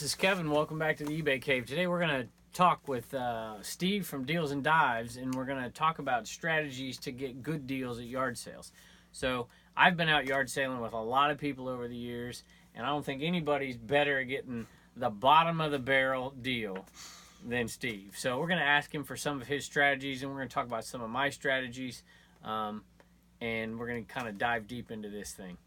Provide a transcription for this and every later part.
This is Kevin. Welcome back to the eBay Cave. Today we're going to talk with Steve from Deals and Dives, and we're going to talk about strategies to get good deals at yard sales. So I've been out yard sailing with a lot of people over the years, and I don't think anybody's better at getting the bottom of the barrel deal than Steve. So we're going to ask him for some of his strategies, and we're going to talk about some of my strategies, and we're going to kind of dive deep into this thing.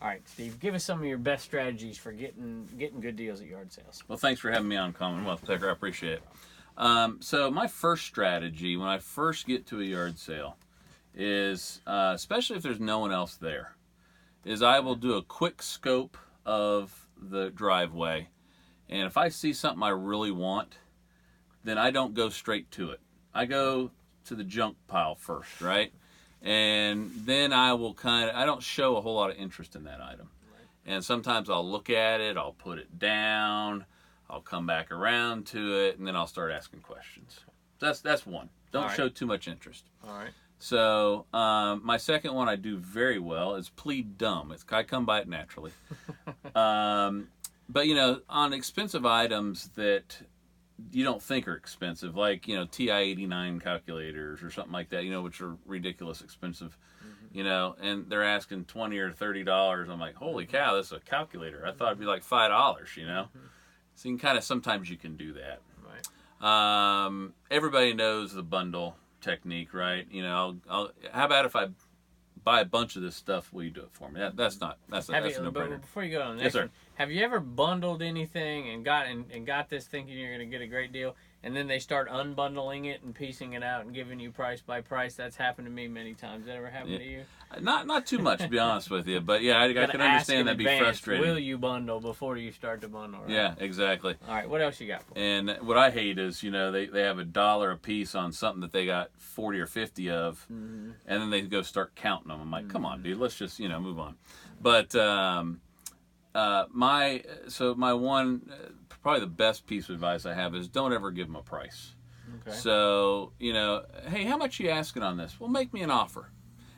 All right, Steve, give us some of your best strategies for getting good deals at yard sales. Well, thanks for having me on, Commonwealth Picker. I appreciate it. So my first strategy when I first get to a yard sale is, especially if there's no one else there, is I will do a quick scope of the driveway. And if I see something I really want, then I don't go straight to it. I go to the junk pile first, right? And then I don't show a whole lot of interest in that item. Right. And sometimes I'll look at it, I'll put it down, I'll come back around to it, and then I'll start asking questions. That's one. Don't show too much interest. All right. So my second one I do very well is plead dumb. I come by it naturally. But, on expensive items that you don't think are expensive, like, TI-89 calculators or something like that, which are ridiculous expensive, and they're asking $20 or $30. I'm like, holy cow, this is a calculator. I thought it'd be like $5, So you can sometimes you can do that. Right. Everybody knows the bundle technique, right? How about if I buy a bunch of this stuff, will you do it for me? That's a no-brainer. But before you go on the Yes, next sir. one, have you ever bundled anything and got this thinking you're going to get a great deal, and then they start unbundling it and piecing it out and giving you price by price? That's happened to me many times. That ever happened to you? Not too much, to be honest with you, but yeah, I can understand that'd be frustrating. Will you bundle before you start to bundle? Right? Yeah, exactly. All right, what else you got for me? And what I hate is, they have $1 a piece on something that they got 40 or 50 of, and then they go start counting them. I'm like, come on, dude, let's just move on. But my one, probably the best piece of advice I have is don't ever give them a price. Okay. So hey, how much are you asking on this? Well, make me an offer.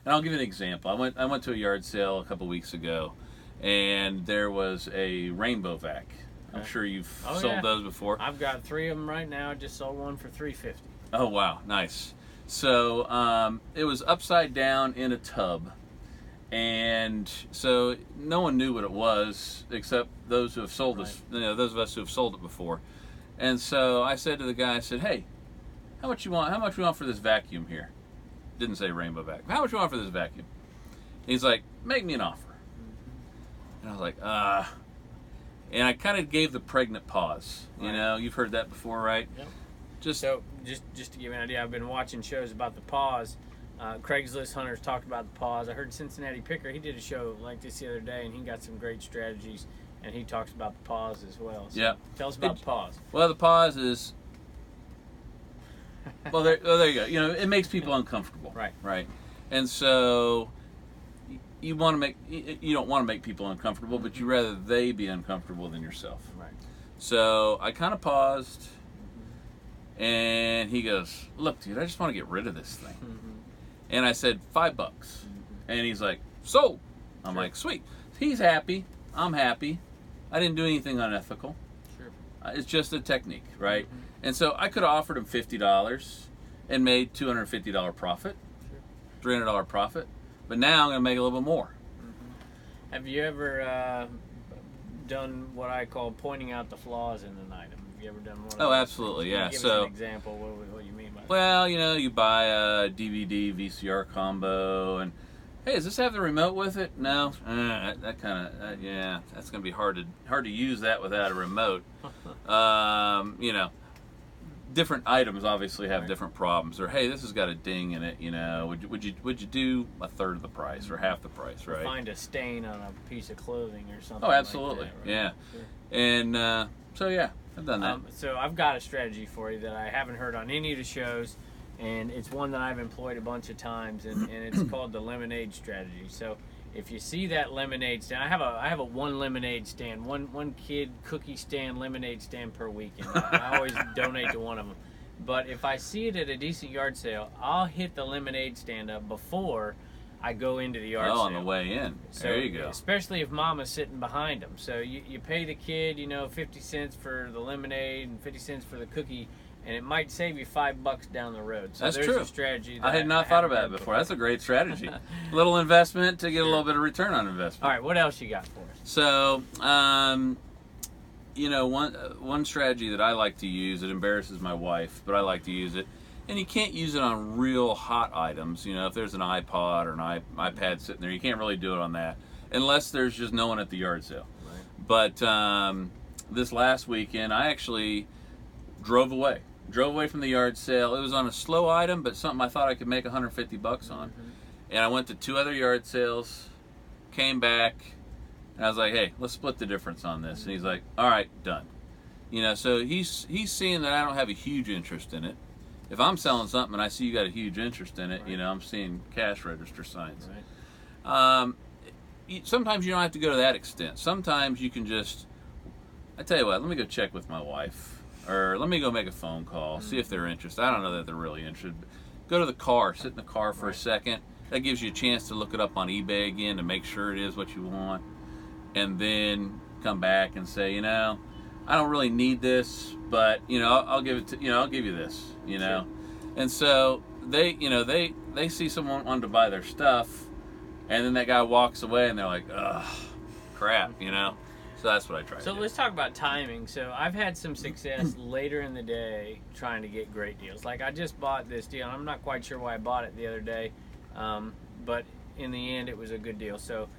And I'll give you an example. I went to a yard sale a couple weeks ago, and there was a rainbow vac. I'm sure you've sold those before. I've got 3 of them right now. I just sold one for $350. Oh wow, nice. So it was upside down in a tub, and so no one knew what it was except those who have sold us. Those of us who have sold it before. And so I said to the guy, I said, "Hey, how much you want? How much we want for this vacuum here?" Didn't say rainbow vacuum. How much you want for this vacuum? He's like, "Make me an offer." And I was like, And I kind of gave the pregnant pause. Right. You've heard that before, right? Yep. Just to give you an idea, I've been watching shows about the pause. Craigslist Hunters talked about the pause. I heard Cincinnati Picker, he did a show like this the other day, and he got some great strategies, and he talks about the pause as well. So yeah. Tell us about the pause. Well, the pause is... Well, there you go. It makes people uncomfortable. Right. Right. And so you don't want to make people uncomfortable, but you rather they be uncomfortable than yourself. Right. So I kind of paused, and he goes, "Look, dude, I just want to get rid of this thing." And I said, $5. And he's like, "Sold." I'm like, "Sweet." He's happy. I'm happy. I didn't do anything unethical. Sure. It's just a technique, right? And so I could have offered him $50 and made $250 profit, $300 profit. But now I'm going to make a little bit more. Have you ever done what I call pointing out the flaws in an item? Have you ever done one of those? Absolutely, yeah. Give us an example. What you mean by that? Well, you buy a DVD VCR combo, and hey, does this have the remote with it? No, that kind of yeah. That's going to be hard to use that without a remote. Different items obviously have different problems. Or hey, this has got a ding in it. Would you do a third of the price or half the price, right? Find a stain on a piece of clothing or something. Oh, absolutely, like that, right? yeah. Sure. And so yeah, I've done that. So I've got a strategy for you that I haven't heard on any of the shows, and it's one that I've employed a bunch of times, and it's called the lemonade strategy. So if you see that lemonade stand, I have a one lemonade stand, one kid cookie stand, lemonade stand per weekend. I always donate to one of them. But if I see it at a decent yard sale, I'll hit the lemonade stand up before I go into the yard Oh, sale. on the way in. So, There you go. especially if Mama's sitting behind them. So you pay the kid, 50 cents for the lemonade and 50 cents for the cookie, and it might save you $5 down the road. So That's there's true. a strategy. That I had not thought haven't about it heard before. That's a great strategy. Little investment to get a little bit of return on investment. All right, what else you got for us? So, one strategy that I like to use, it embarrasses my wife, but I like to use it, and you can't use it on real hot items. If there's an iPod or an iPad sitting there, you can't really do it on that unless there's just no one at the yard sale. Right. But this last weekend, I actually drove away from the yard sale. It was on a slow item, but something I thought I could make $150 on. And I went to 2 other yard sales, came back, and I was like, hey, let's split the difference on this. And he's like, all right, done. So he's seeing that I don't have a huge interest in it. If I'm selling something and I see you got a huge interest in it, Right. I'm seeing cash register signs. Right. Sometimes you don't have to go to that extent. Sometimes you can just, I tell you what, let me go check with my wife. Or let me go make a phone call, see if they're interested. I don't know that they're really interested. Go to the car, sit in the car for a second. That gives you a chance to look it up on eBay again to make sure it is what you want. And then come back and say, I don't really need this, but I'll give it to I'll give you this, Sure. And so they they see someone wanting to buy their stuff, and then that guy walks away and they're like, ugh, crap, So that's what I try to So do. let's talk about timing. So I've had some success later in the day trying to get great deals. Like I just bought this deal, and I'm not quite sure why I bought it the other day, but in the end it was a good deal. So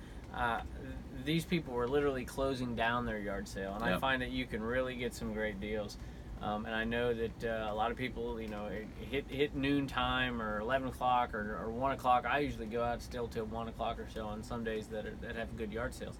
these people were literally closing down their yard sale, and I find that you can really get some great deals. And I know that a lot of people, hit noon time or 11 o'clock or 1 o'clock. I usually go out still till 1 o'clock or so on some days that have good yard sales.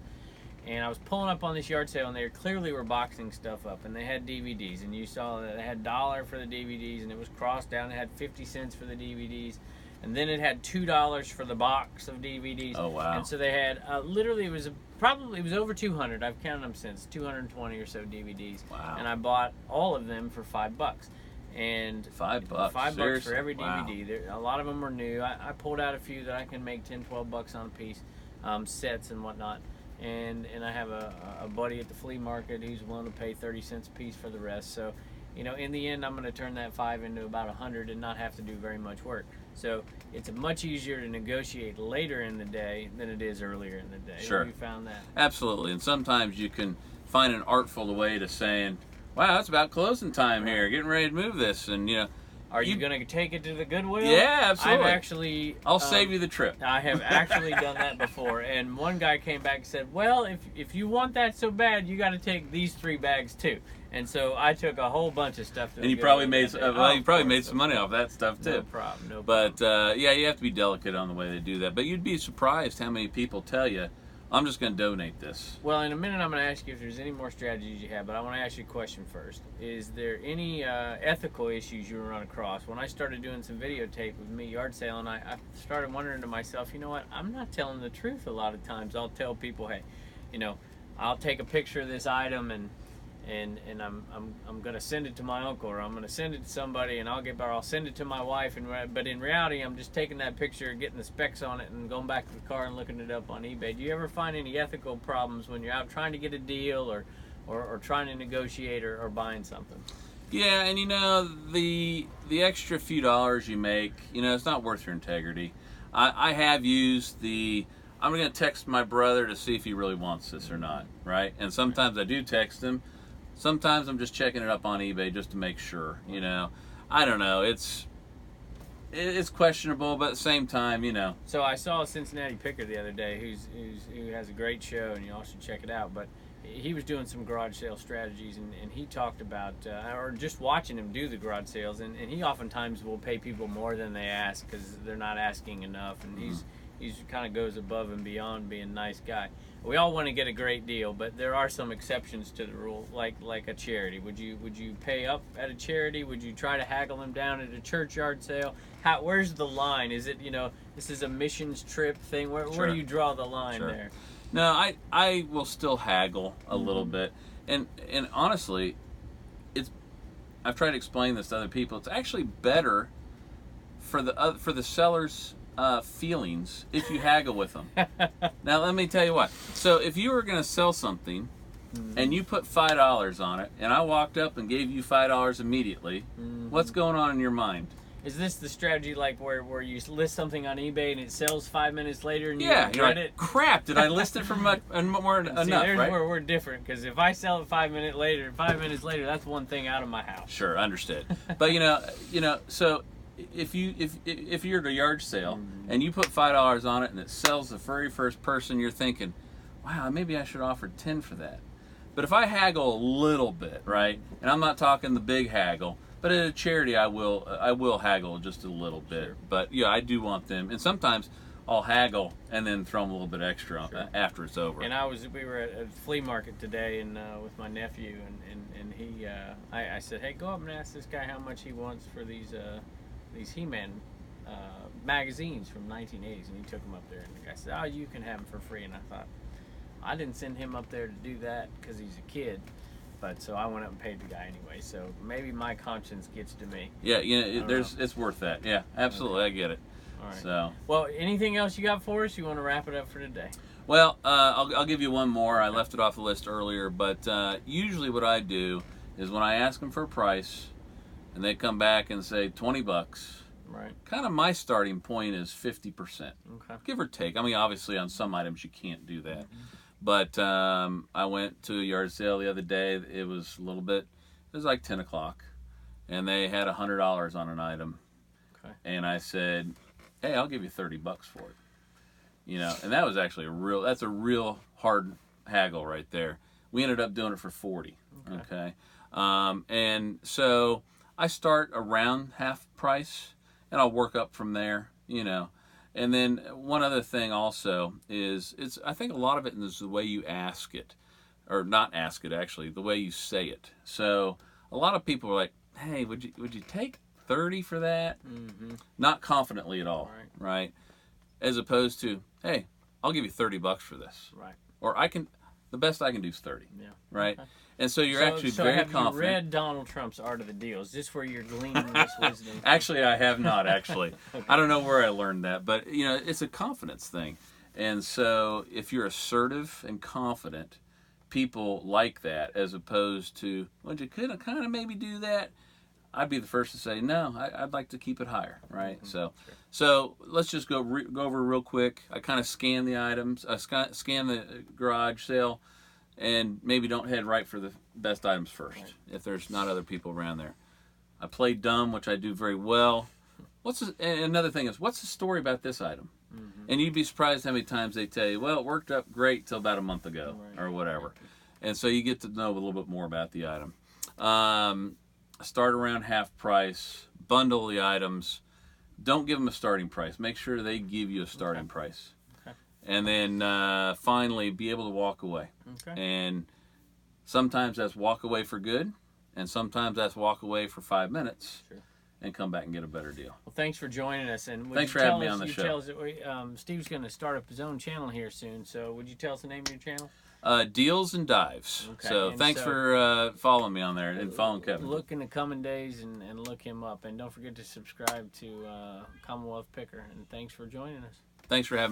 And I was pulling up on this yard sale, and they clearly were boxing stuff up, and they had DVDs, and you saw that they had $1 for the DVDs, and it was crossed down. It had 50 cents for the DVDs, and then it had $2 for the box of DVDs. Oh wow! And so they had literally it was over 200. I've counted them since 220 or so DVDs. Wow! And I bought all of them for $5. And $5. $5 for every Wow. DVD. A lot of them were new. I pulled out a few that I can make $10-12 on a piece, sets and whatnot. And I have a buddy at the flea market who's willing to pay 30 cents a piece for the rest. So, in the end, I'm going to turn that 5 into about 100 and not have to do very much work. So it's much easier to negotiate later in the day than it is earlier in the day. Sure. Have you found that? Absolutely. And sometimes you can find an artful way to saying, wow, it's about closing time here, getting ready to move this. And, Are you going to take it to the Goodwill? Yeah, absolutely. I'll save you the trip. I have actually done that before, and one guy came back and said, well, if you want that so bad, you got to take these 3 bags too. And so I took a whole bunch of stuff to And the you probably Goodwill made some money off that stuff too. No problem. But yeah, you have to be delicate on the way they do that. But you'd be surprised how many people tell you, I'm just going to donate this. Well, in a minute I'm going to ask you if there's any more strategies you have, but I want to ask you a question first. Is there any ethical issues you run across? When I started doing some videotape with me yard sale, and I started wondering to myself, you know what, I'm not telling the truth a lot of times. I'll tell people, hey, I'll take a picture of this item and I'm gonna send it to my uncle, or I'm gonna send it to somebody, and I'll send it to my wife, but in reality I'm just taking that picture, getting the specs on it, and going back to the car and looking it up on eBay. Do you ever find any ethical problems when you're out trying to get a deal or trying to negotiate or buying something? Yeah, and the extra few dollars you make, it's not worth your integrity. I have used I'm going to text my brother to see if he really wants this or not, right? And sometimes I do text him. Sometimes I'm just checking it up on eBay just to make sure, I don't know. It's questionable, but at the same time, So I saw a Cincinnati picker the other day who has a great show, and you all should check it out. But he was doing some garage sale strategies, and he talked about, or just watching him do the garage sales, and he oftentimes will pay people more than they ask because they're not asking enough, and he's kind of goes above and beyond being a nice guy. We all want to get a great deal, but there are some exceptions to the rule, like a charity. Would you pay up at a charity? Would you try to haggle them down at a churchyard sale? Where's the line? Is it, this is a missions trip thing? Where do you draw the line there? No, I will still haggle a little bit, and honestly, I've tried to explain this to other people. It's actually better for the sellers feelings if you haggle with them. Now, let me tell you what. So, if you were going to sell something and you put $5 on it, and I walked up and gave you $5 immediately, what's going on in your mind? Is this the strategy like where you list something on eBay and it sells 5 minutes later and you Yeah, you're regret like, it? crap, did I list it for more See, enough, there's right? where we're different, because if I sell it 5 minutes later, that's one thing out of my house. Sure, understood. But so if you're at a yard sale and you put $5 on it and it sells the very first person, you're thinking, wow, maybe I should offer 10 for that. But if I haggle a little bit, right, and I'm not talking the big haggle, but at a charity I will haggle just a little bit. Sure. But yeah, I do want them, and sometimes I'll haggle and then throw them a little bit extra on, after it's over. And we were at a flea market today, and with my nephew, and he, I said, hey, go up and ask this guy how much he wants for these He-Man magazines from 1980s, and he took them up there, and the guy said, oh, you can have them for free. And I thought, I didn't send him up there to do that because he's a kid, but so I went up and paid the guy anyway. So maybe my conscience gets to me. Yeah, it's worth that. Yeah, absolutely, I get it. All right. So, well, anything else you got for us? You want to wrap it up for today? well, I'll give you one more. I left it off the list earlier, but usually what I do is when I ask them for a price, and they come back and say $20. Right. Kind of my starting point is 50%, Okay. give or take. I mean, obviously on some items you can't do that. But I went to a yard sale the other day. It was like 10 o'clock, and they had $100 on an item. Okay. And I said, hey, I'll give you $30 for it. And that was actually that's a real hard haggle right there. We ended up doing it for 40. Okay. And so I start around half price, and I'll work up from there, And then one other thing also is I think a lot of it is the way you ask it, or not ask it actually, the way you say it. So a lot of people are like, hey, would you take 30 for that? Mm-hmm. Not confidently at all, right? As opposed to, hey, I'll give you $30 for this. Right. Or the best I can do is 30. Yeah. Right? Okay. And so you're actually very have confident. You read Donald Trump's Art of the Deal? Is this where you're gleaning this wisdom? Actually, I have not, actually. Okay. I don't know where I learned that, but, it's a confidence thing. And so if you're assertive and confident, people like that, as opposed to, well, you could kind of maybe do that. I'd be the first to say, no, I'd like to keep it higher, right? Mm-hmm. So let's just go over real quick. I kind of scan the items, scan the garage sale, and maybe don't head right for the best items first, if there's not other people around there. I play dumb, which I do very well. And another thing is, what's the story about this item? Mm-hmm. And you'd be surprised how many times they tell you, well, it worked up great till about a month ago, or whatever. And so you get to know a little bit more about the item. Start around half price, bundle the items. Don't give them a starting price. Make sure they give you a starting price. Okay. And then finally, be able to walk away. Okay. And sometimes that's walk away for good, and sometimes that's walk away for 5 minutes. Sure. And come back and get a better deal. Well, thanks for joining us. And thanks for having me on the show. Steve's going to start up his own channel here soon. So would you tell us the name of your channel? Deals and Dives. Okay. So thanks for following me on there and following Kevin. Look in the coming days and look him up. And don't forget to subscribe to Commonwealth Picker. And thanks for joining us. Thanks for having me.